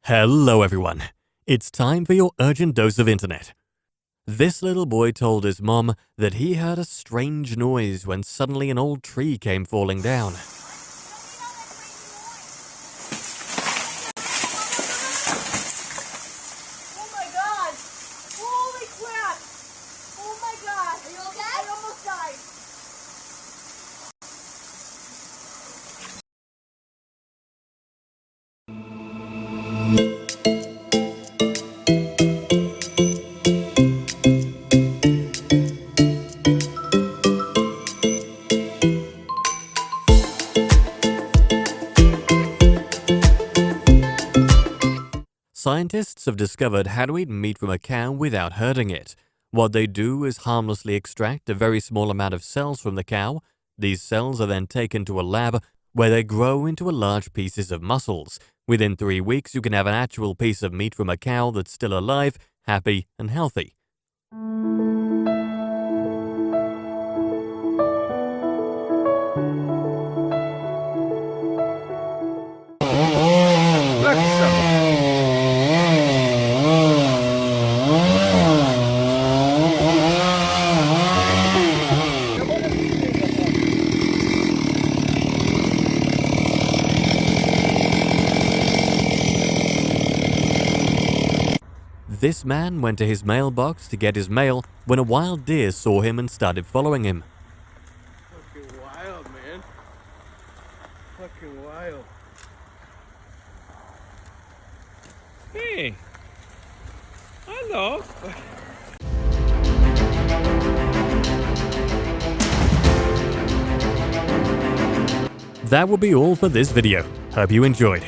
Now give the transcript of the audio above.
Hello everyone. It's time for your urgent dose of internet. This little boy told his mom that he heard a strange noise when suddenly an old tree came falling down. Oh my god! Holy crap! Oh my god! Are you okay? I almost died. Scientists have discovered how to eat meat from a cow without hurting it. What they do is harmlessly extract a very small amount of cells from the cow. These cells are then taken to a lab where they grow into large pieces of muscles. Within 3 weeks, you can have an actual piece of meat from a cow that's still alive, happy, and healthy. This man went to his mailbox to get his mail when a wild deer saw him and started following him. Fucking wild, man. Fucking wild. Hey. Hello. That will be all for this video. Hope you enjoyed.